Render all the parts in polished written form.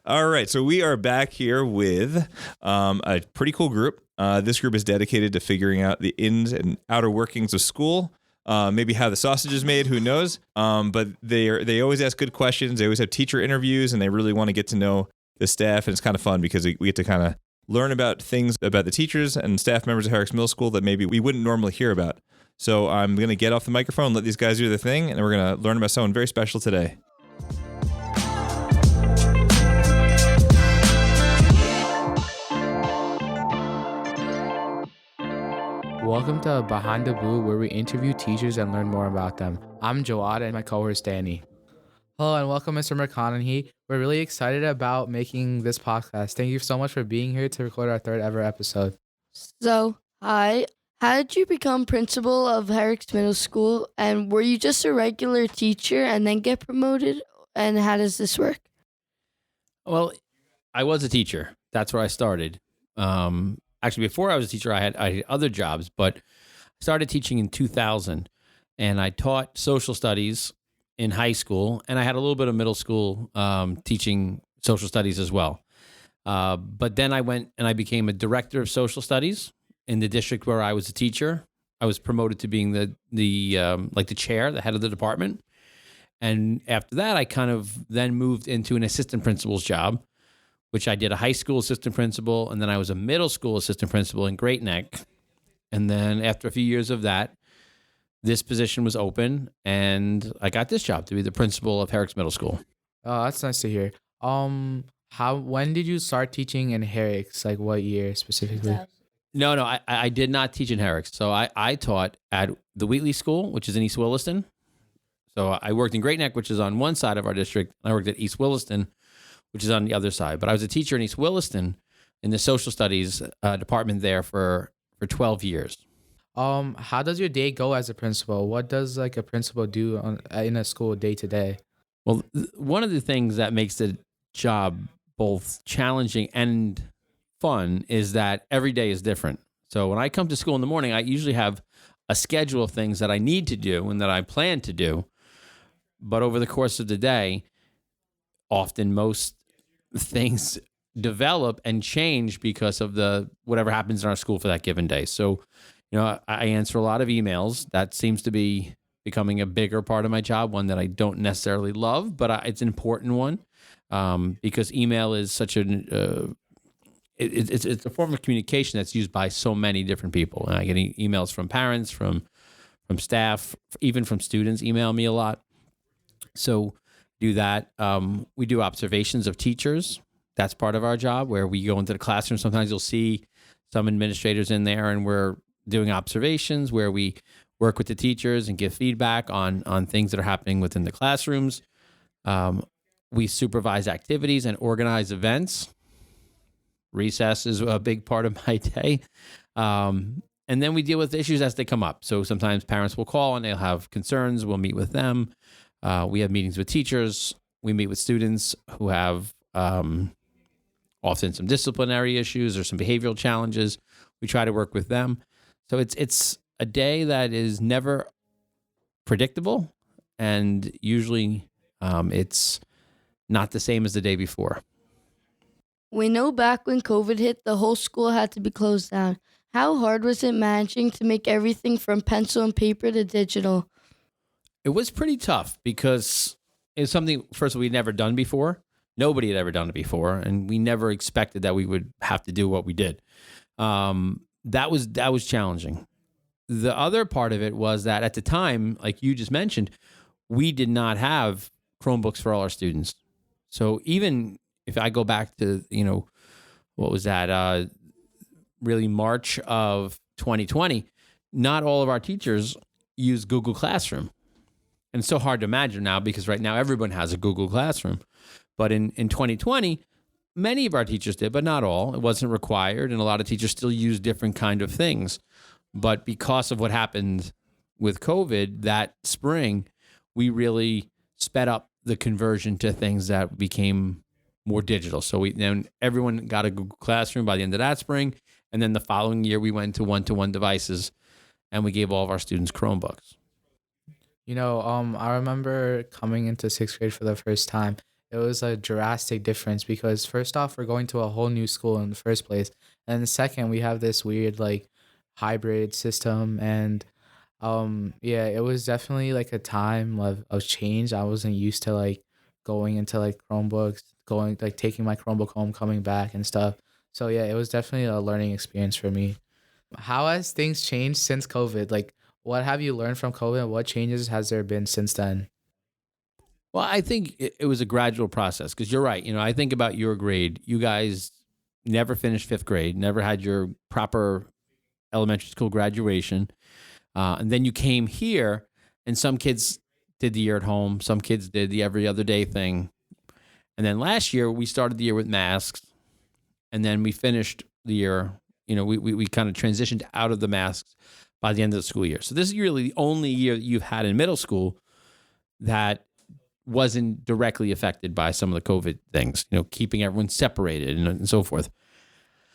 All right, so we are back here with a pretty cool group. This group is dedicated to figuring out the ins and outer workings of school. Maybe how the sausage is made, who knows? But they always ask good questions. They always have teacher interviews, and they really want to get to know the staff. And it's kind of fun because we get to kind of learn about things about the teachers and staff members of Herricks Middle School that maybe we wouldn't normally hear about. So I'm going to get off the microphone, let these guys do their thing, and we're going to learn about someone very special today. Welcome to Behind the Blue, where we interview teachers and learn more about them. I'm Jawwad and my cohort Danny. Hello and welcome, Mr. McConaghy. We're really excited about making this podcast. Thank you so much for being here to record our third ever episode. So, hi. How did you become principal of Herricks Middle School? And were you just a regular teacher and then get promoted? And how does this work? Well, I was a teacher. That's where I started. Actually, before I was a teacher, I had other jobs, but I started teaching in 2000, and I taught social studies in high school, and I had a little bit of middle school teaching social studies as well. But then I went and I became a director of social studies in the district where I was a teacher. I was promoted to being the chair, the head of the department. And after that, I kind of then moved into an assistant principal's job, which I did a high school assistant principal, and then I was a middle school assistant principal in Great Neck. And then after a few years of that, this position was open, and I got this job to be the principal of Herricks Middle School. Oh, that's nice to hear. When did you start teaching in Herricks? Like what year specifically? No, I did not teach in Herricks. So I taught at the Wheatley School, which is in East Williston. So I worked in Great Neck, which is on one side of our district, and I worked at East Williston, which is on the other side. But I was a teacher in East Williston in the social studies department there for 12 years. How does your day go as a principal? What does like a principal do in a school day to day? Well, one of the things that makes the job both challenging and fun is that every day is different. So when I come to school in the morning, I usually have a schedule of things that I need to do and that I plan to do. But over the course of the day, often most things develop and change because of whatever happens in our school for that given day. So, I answer a lot of emails. That seems to be becoming a bigger part of my job, one that I don't necessarily love, but it's an important one because email is such it's a form of communication that's used by so many different people. And I get emails from parents, from staff, even from students email me a lot. So do that. We do observations of teachers. That's part of our job where we go into the classroom. Sometimes you'll see some administrators in there and we're doing observations where we work with the teachers and give feedback on things that are happening within the classrooms. We supervise activities and organize events. Recess is a big part of my day. And then we deal with issues as they come up. So sometimes parents will call and they'll have concerns. We'll meet with them. We have meetings with teachers. We meet with students who have often some disciplinary issues or some behavioral challenges. We try to work with them. So it's a day that is never predictable, and usually it's not the same as the day before. We know back when COVID hit, the whole school had to be closed down. How hard was it managing to make everything from pencil and paper to digital? It was pretty tough because it's something, first of all, we'd never done before. Nobody had ever done it before, and we never expected that we would have to do what we did. That was challenging. The other part of it was that at the time, like you just mentioned, we did not have Chromebooks for all our students. So even if I go back to, what was that, really March of 2020, not all of our teachers use Google Classroom. And it's so hard to imagine now because right now everyone has a Google Classroom. But in 2020, many of our teachers did, but not all. It wasn't required, and a lot of teachers still use different kind of things. But because of what happened with COVID that spring, we really sped up the conversion to things that became more digital. So then everyone got a Google Classroom by the end of that spring, and then the following year we went to one-to-one devices, and we gave all of our students Chromebooks. I remember coming into sixth grade for the first time. it was a drastic difference because first off, we're going to a whole new school in the first place, and second, we have this weird like hybrid system, and yeah, it was definitely like a time of change. I wasn't used to like going into like Chromebooks, going like taking my Chromebook home, coming back and stuff. So yeah, it was definitely a learning experience for me. How has things changed since COVID? Like, what have you learned from COVID, and what changes has there been since then? Well, I think it was a gradual process because you're right. I think about your grade. You guys never finished fifth grade, never had your proper elementary school graduation. And then you came here, and some kids did the year at home. Some kids did the every other day thing. And then last year, we started the year with masks. And then we finished the year, we kind of transitioned out of the masks by the end of the school year. So this is really the only year that you've had in middle school that wasn't directly affected by some of the COVID things, keeping everyone separated and so forth.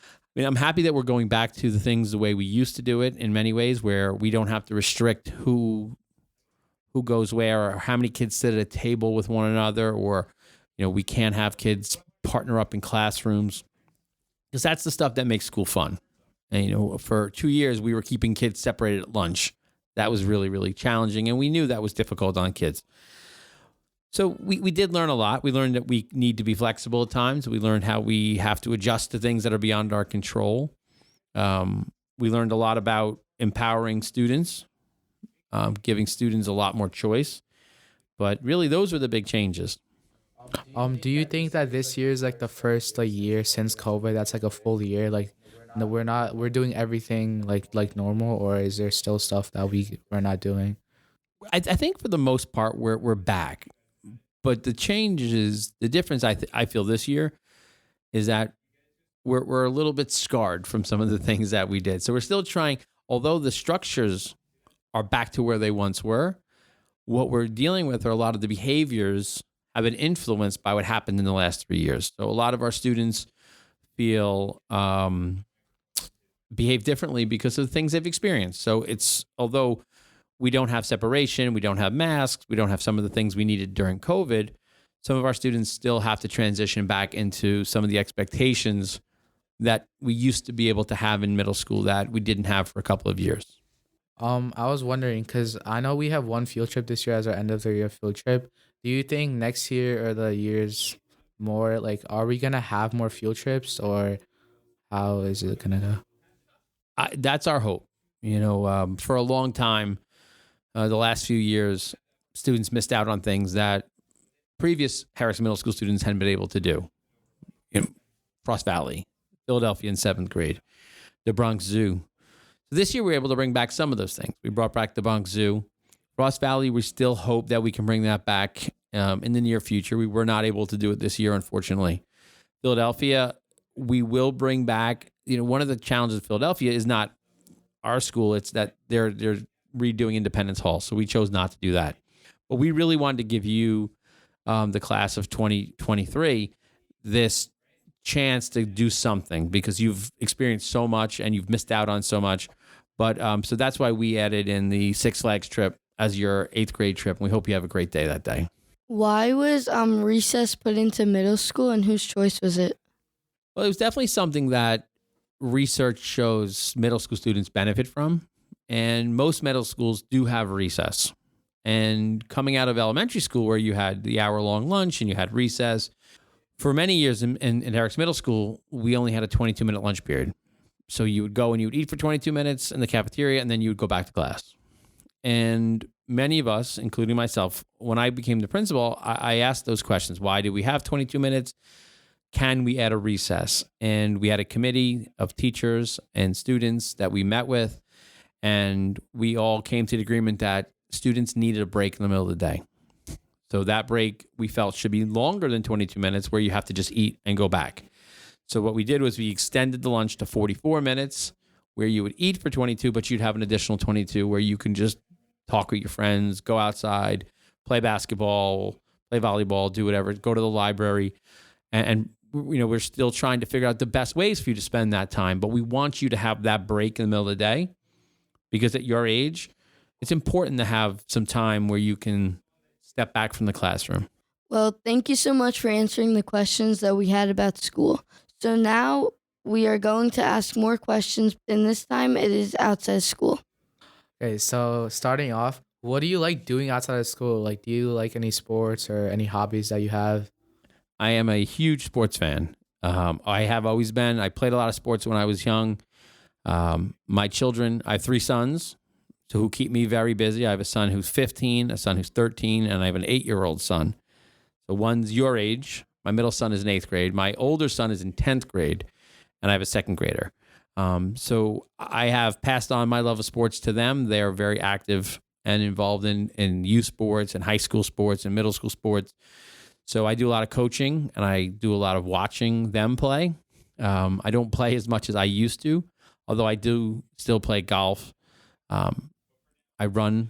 I mean, I'm happy that we're going back to the things the way we used to do it in many ways, where we don't have to restrict who goes where or how many kids sit at a table with one another, or, we can't have kids partner up in classrooms, because that's the stuff that makes school fun. And, for 2 years, we were keeping kids separated at lunch. That was really, really challenging, and we knew that was difficult on kids. So we did learn a lot. We learned that we need to be flexible at times. We learned how we have to adjust to things that are beyond our control. We learned a lot about empowering students, giving students a lot more choice. But really, those were the big changes. Do you think that this year is like the first like year since COVID that's like a full year? Like, no, we're doing everything like normal, or is there still stuff that we're not doing? I think for the most part, we're back. But the difference I feel this year is that we're a little bit scarred from some of the things that we did. So we're still trying, although the structures are back to where they once were, what we're dealing with are a lot of the behaviors have been influenced by what happened in the last 3 years. So a lot of our students feel behave differently because of the things they've experienced. So although we don't have separation, we don't have masks, we don't have some of the things we needed during COVID, some of our students still have to transition back into some of the expectations that we used to be able to have in middle school that we didn't have for a couple of years. I was wondering, because I know we have one field trip this year as our end of the year field trip. Do you think next year or the years more, like, are we going to have more field trips, or how is it going to go? That's our hope. For a long time, the last few years, students missed out on things that previous Herricks Middle School students hadn't been able to do. Frost Valley, Philadelphia in 7th grade, the Bronx Zoo. So this year, we were able to bring back some of those things. We brought back the Bronx Zoo. Frost Valley, we still hope that we can bring that back in the near future. We were not able to do it this year, unfortunately. Philadelphia, we will bring back. One of the challenges of Philadelphia is not our school. It's that they're redoing Independence Hall. So we chose not to do that. But we really wanted to give you, the class of 2023, this chance to do something, because you've experienced so much and you've missed out on so much. But so that's why we added in the Six Flags trip as your 8th grade trip. And we hope you have a great day that day. Why was recess put into middle school, and whose choice was it? Well, it was definitely something that research shows middle school students benefit from. And most middle schools do have recess. And coming out of elementary school, where you had the hour-long lunch and you had recess, for many years in Herricks Middle School, we only had a 22-minute lunch period. So you would go and you would eat for 22 minutes in the cafeteria, and then you would go back to class. And many of us, including myself, when I became the principal, I asked those questions. Why do we have 22 minutes? Can we add a recess? And we had a committee of teachers and students that we met with, and we all came to the agreement that students needed a break in the middle of the day. So that break, we felt, should be longer than 22 minutes, where you have to just eat and go back. So what we did was we extended the lunch to 44 minutes, where you would eat for 22, but you'd have an additional 22 where you can just talk with your friends, go outside, play basketball, play volleyball, do whatever, go to the library. And we're still trying to figure out the best ways for you to spend that time. But we want you to have that break in the middle of the day, because at your age, it's important to have some time where you can step back from the classroom. Well, thank you so much for answering the questions that we had about school. So now we are going to ask more questions, and this time it is outside school. Okay, so starting off, what do you like doing outside of school? Like, do you like any sports or any hobbies that you have? I am a huge sports fan. I have always been. I played a lot of sports when I was young. My children, I have 3 sons, so who keep me very busy. I have a son who's 15, a son who's 13, and I have an 8-year-old son. So one's your age. My middle son is in 8th grade. My older son is in 10th grade, and I have a 2nd grader. So I have passed on my love of sports to them. They are very active and involved in youth sports and high school sports and middle school sports. So I do a lot of coaching, and I do a lot of watching them play. I don't play as much as I used to, although I do still play golf. I run,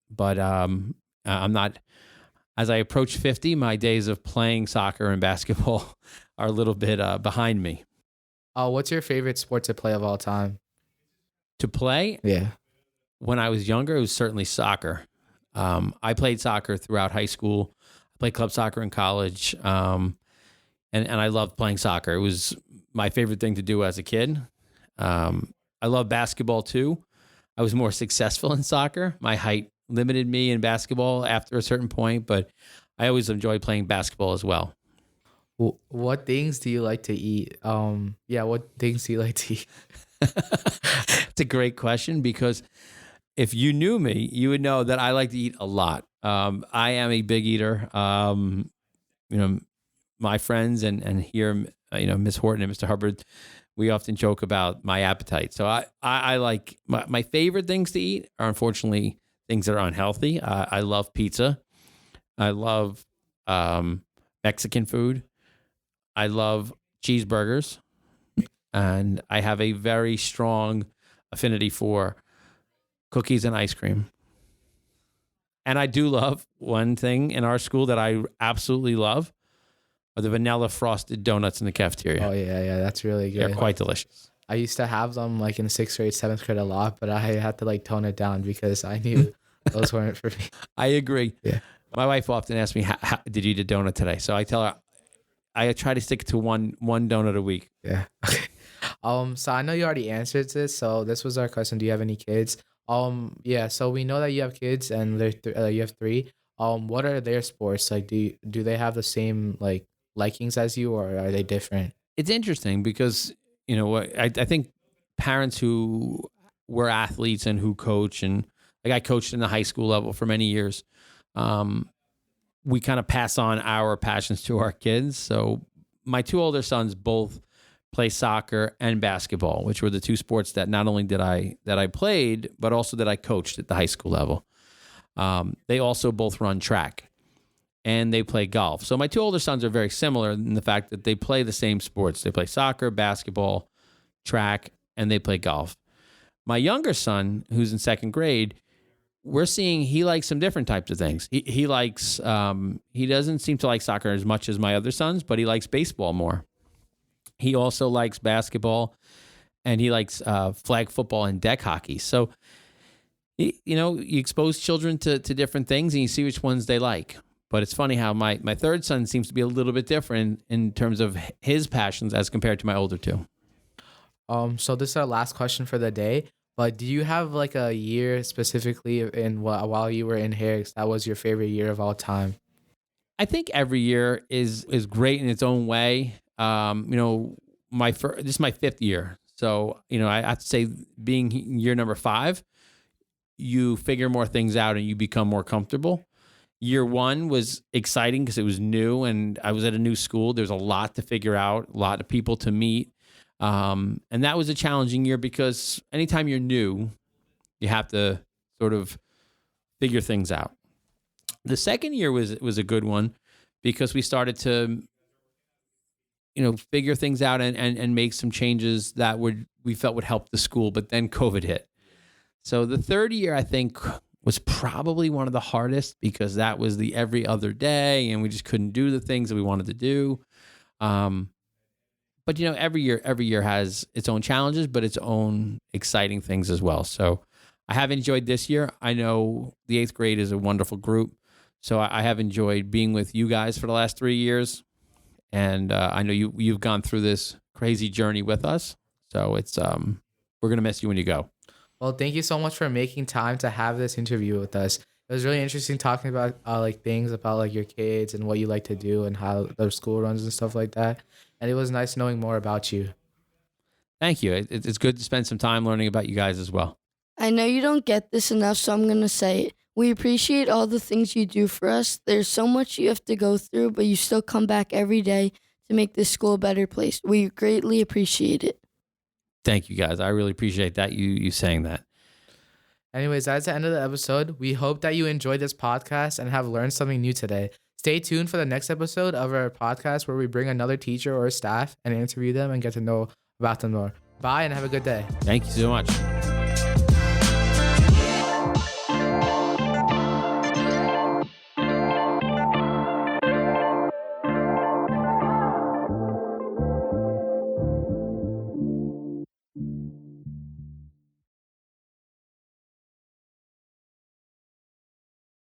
but I'm not. As I approach 50, my days of playing soccer and basketball are a little bit behind me. What's your favorite sport to play of all time? To play, Yeah. when I was younger, it was certainly soccer. I played soccer throughout high school. I played club soccer in college, and I loved playing soccer. It was my favorite thing to do as a kid. I love basketball too. I was more successful in soccer. My height limited me in basketball after a certain point, but I always enjoyed playing basketball as well. What things do you like to eat? What things do you like to eat? It's a great question because if you knew me, you would know that I like to eat a lot. I am a big eater. My friends and here, Miss Horton and Mr. Hubbard, we often joke about my appetite. So I like my favorite things to eat are unfortunately things that are unhealthy. I love pizza. I love Mexican food. I love cheeseburgers. And I have a very strong affinity for cookies and ice cream. And I do love one thing in our school that I absolutely love are the vanilla frosted donuts in the cafeteria. Oh, yeah, that's really good. They're quite delicious. I used to have them like in 6th grade, 7th grade a lot, but I had to like tone it down because I knew those weren't for me. I agree. Yeah. My wife often asks me, how did you eat a donut today? So I tell her, I try to stick to one donut a week. Yeah. Okay. So I know you already answered this. So this was our question. Do you have any kids? Yeah. So we know that you have kids and you have 3. What are their sports? Like, do they have the same like likings as you, or are they different? It's interesting because, I think parents who were athletes and who coach, and like I coached in the high school level for many years, we kind of pass on our passions to our kids. So my 2 older sons both play soccer and basketball, which were the 2 sports that not only that I played, but also that I coached at the high school level. They also both run track and they play golf. So my 2 older sons are very similar in the fact that they play the same sports. They play soccer, basketball, track, and they play golf. My younger son, who's in 2nd grade, we're seeing he likes some different types of things. He likes, he doesn't seem to like soccer as much as my other sons, but he likes baseball more. He also likes basketball, and he likes flag football and deck hockey. So, you expose children to different things, and you see which ones they like. But it's funny how my 3rd son seems to be a little bit different in terms of his passions as compared to my older 2. So this is our last question for the day. But do you have like a year specifically while you were in Herricks that was your favorite year of all time? I think every year is great in its own way. This is my 5th year. So, I have to say being year number 5, you figure more things out and you become more comfortable. Year 1 was exciting because it was new and I was at a new school. There's a lot to figure out, a lot of people to meet. And that was a challenging year because anytime you're new, you have to sort of figure things out. The 2nd year was a good one because we started to, figure things out and make some changes that we felt would help the school, but then COVID hit. So the 3rd year, I think, was probably one of the hardest because that was the every other day and we just couldn't do the things that we wanted to do. But every year has its own challenges, but its own exciting things as well. So I have enjoyed this year. I know the 8th grade is a wonderful group. So I have enjoyed being with you guys for the last 3 years. And I know you've gone through this crazy journey with us. So it's we're going to miss you when you go. Well, thank you so much for making time to have this interview with us. It was really interesting talking about like things about like your kids and what you like to do and how their school runs and stuff like that. And it was nice knowing more about you. Thank you. It's good to spend some time learning about you guys as well. I know you don't get this enough, so I'm going to say it. We appreciate all the things you do for us. There's so much you have to go through, but you still come back every day to make this school a better place. We greatly appreciate it. Thank you, guys. I really appreciate that, you saying that. Anyways, that's the end of the episode. We hope that you enjoyed this podcast and have learned something new today. Stay tuned for the next episode of our podcast where we bring another teacher or staff and interview them and get to know about them more. Bye and have a good day. Thank you so much.